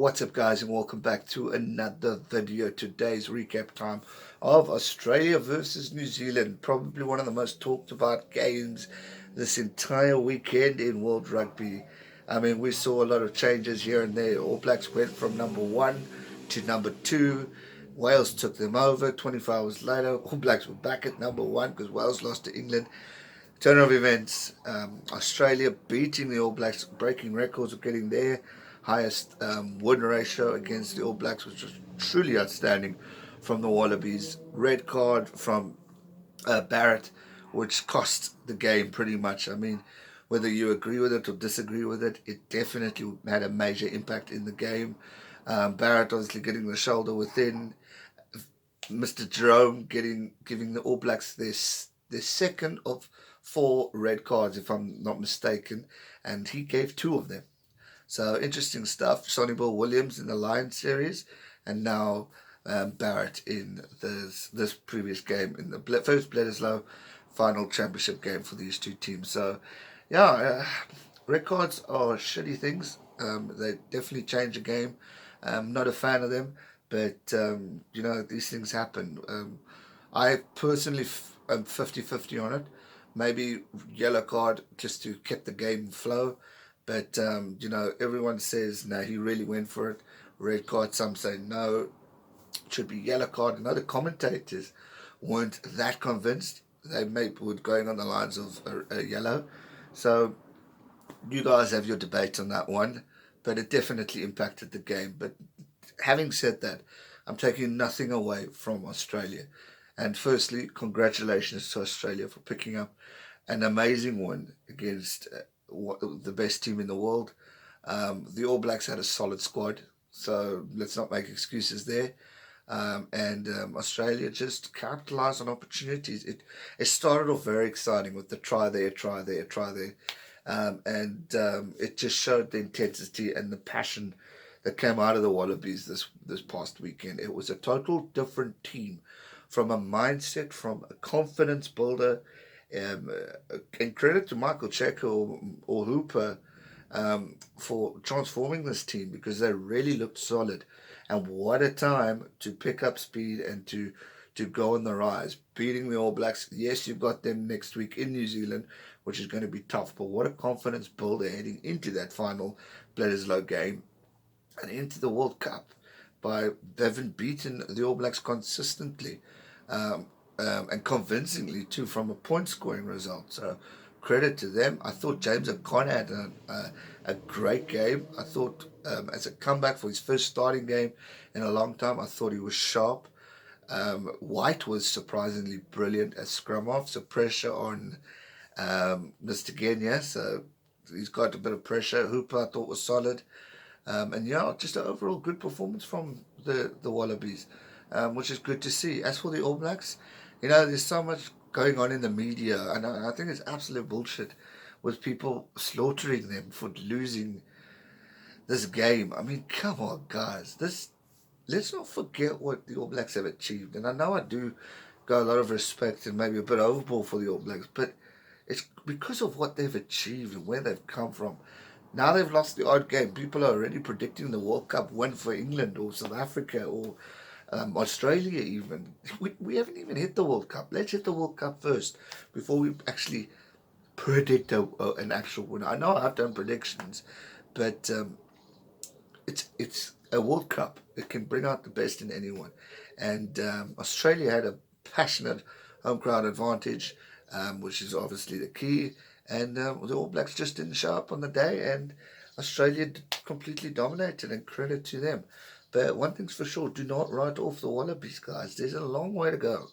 What's up, guys, and welcome back to another video. Today's recap time of Australia versus New Zealand. Probably one of the most talked about games this entire weekend in world rugby. I mean, we saw a lot of changes here and there. All Blacks went from number one to number two. Wales took them over. 24 hours later, All Blacks were back at number one because Wales lost to England. Turn of events, Australia beating the All Blacks, breaking records of getting their highest win ratio against the All Blacks, which was truly outstanding from the Wallabies. Red card from Barret, which cost the game pretty much. I mean, whether you agree with it or disagree with it, it definitely had a major impact in the game. Barret obviously getting the shoulder within. Mr. Jerome giving the All Blacks their second of four red cards, if I'm not mistaken, and he gave two of them. So interesting stuff. Sonny Bill Williams in the Lions series, and now Barret in this previous game in the first Bledisloe final championship game for these two teams. So, yeah, red cards are shitty things. They definitely change the game. Not a fan of them, but these things happen. I personally am 50-50 on it. Maybe yellow card just to keep the game flow. But, everyone says, no, he really went for it. Red card, some say no, it should be yellow card. And other commentators weren't that convinced. They maybe were going on the lines of a yellow. So you guys have your debate on that one. But it definitely impacted the game. But having said that, I'm taking nothing away from Australia. And firstly, congratulations to Australia for picking up an amazing win against the best team in the world. The All Blacks had a solid squad, so let's not make excuses there. And Australia just capitalised on opportunities. It started off very exciting with the try there, try there, try there. It just showed the intensity and the passion that came out of the Wallabies this past weekend. It was a total different team from a mindset, from a confidence builder. And credit to Michael Checker or Hooper for transforming this team, because they really looked solid. And what a time to pick up speed and to go on the rise, beating the All Blacks. Yes, you've got them next week in New Zealand, which is going to be tough, but what a confidence builder heading into that final Bledisloe game and into the World Cup. They've beaten the All Blacks consistently and convincingly too, from a point scoring result. So credit to them. I thought James O'Connor had a great game. I thought as a comeback for his first starting game in a long time, I thought he was sharp. White was surprisingly brilliant as scrum off, so pressure on Mr. Genya, so he's got a bit of pressure. Hooper I thought was solid. Just an overall good performance from the Wallabies, which is good to see. As for the All Blacks, there's so much going on in the media, and I think it's absolute bullshit with people slaughtering them for losing this game. I mean, come on, guys. Let's not forget what the All Blacks have achieved. And I know I do got a lot of respect and maybe a bit overboard for the All Blacks, but it's because of what they've achieved and where they've come from. Now they've lost the odd game. People are already predicting the World Cup win for England or South Africa or Australia even. We haven't even hit the World Cup. Let's hit the World Cup first before we actually predict an actual winner. I know I've done predictions, but it's a World Cup. It can bring out the best in anyone. And Australia had a passionate home crowd advantage, which is obviously the key. And the All Blacks just didn't show up on the day, and Australia completely dominated, and credit to them. But one thing's for sure, do not write off the Wallabies, guys. There's a long way to go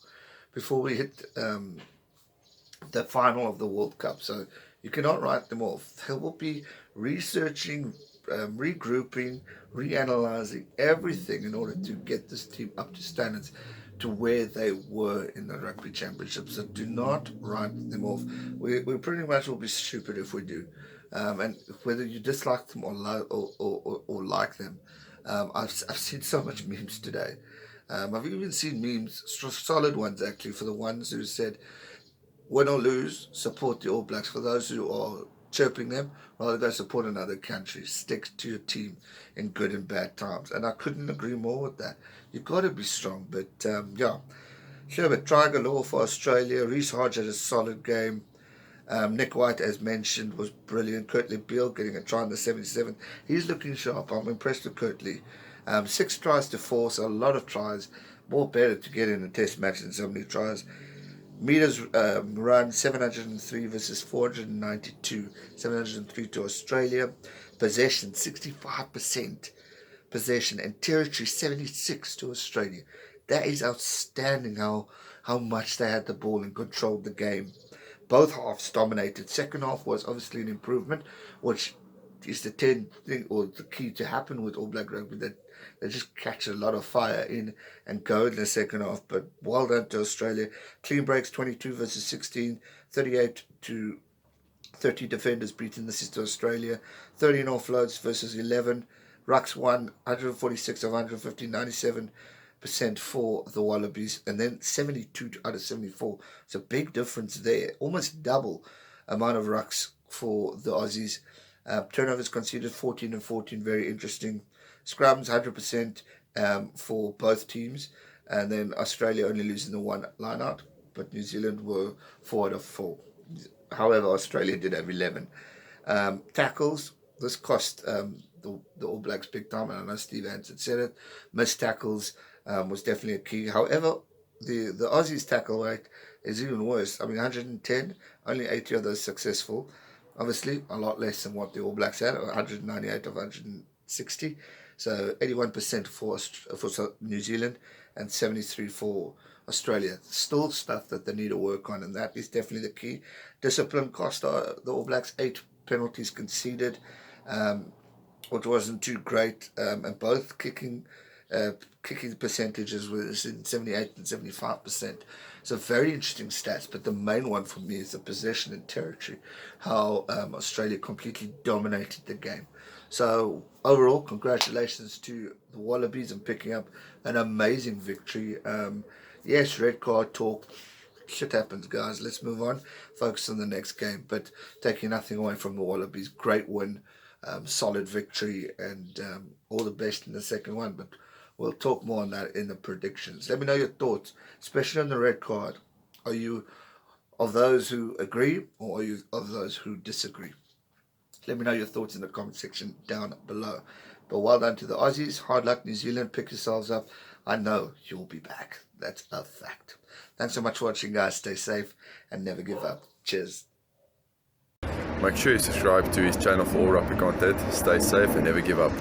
before we hit the final of the World Cup. So you cannot write them off. They will be researching, regrouping, reanalyzing everything in order to get this team up to standards to where they were in the Rugby Championship. So do not write them off. We pretty much will be stupid if we do. And whether you dislike them or like them, I've seen so much memes today. I've even seen memes, solid ones actually, for the ones who said, win or lose, support the All Blacks. For those who are chirping them, rather go support another country. Stick to your team in good and bad times. And I couldn't agree more with that. You've got to be strong. But yeah, Sherbert, try galore for Australia. Reece Hodge had a solid game. Nick White, as mentioned, was brilliant. Kurtley Beale getting a try in the 77th. He's looking sharp. I'm impressed with Kurtley. 6 tries to 4, so a lot of tries. More better to get in a test match than so many tries. Meters run 703 versus 492. 703 to Australia. Possession 65% possession, and territory 76 to Australia. That is outstanding how much they had the ball and controlled the game. Both halves dominated. Second half was obviously an improvement, which is the thing or the key to happen with All Black Rugby, that they just catch a lot of fire in and go in the second half. But well done to Australia. Clean breaks 22 versus 16, 38 to 30 defenders beating the sister Australia, 13 offloads versus 11. Rucks won 146 of 150, 97% for the Wallabies, and then 72 out of 74. It's a big difference there, almost double amount of rucks for the Aussies. Turnovers conceded 14 and 14, very interesting. Scrums 100% for both teams, and then Australia only losing the one line out, but New Zealand were 4 out of 4. However, Australia did have 11. Tackles, this cost the All Blacks big time, and I know Steve Hansen said it. Missed tackles was definitely a key. However, the Aussies tackle rate is even worse. I mean, 110, only 80 of those successful. Obviously, a lot less than what the All Blacks had, 198 of 160. So 81% for New Zealand and 73 for Australia. Still stuff that they need to work on, and that is definitely the key. Discipline cost the All Blacks 8 penalties conceded, which wasn't too great, and both kicking percentages was in 78 and 75%. So very interesting stats, but the main one for me is the possession and territory, how Australia completely dominated the game. So overall, congratulations to the Wallabies on picking up an amazing victory. Yes, red card talk. Shit happens, guys. Let's move on. Focus on the next game. But taking nothing away from the Wallabies. Great win. Solid victory. And all the best in the second one. But we'll talk more on that in the predictions. Let me know your thoughts, especially on the red card. Are you of those who agree, or are you of those who disagree? Let me know your thoughts in the comment section down below. But well done to the Aussies. Hard luck, New Zealand. Pick yourselves up. I know you'll be back. That's a fact. Thanks so much for watching, guys. Stay safe and never give up. Cheers. Make sure you subscribe to his channel for all rugby content. Stay safe and never give up.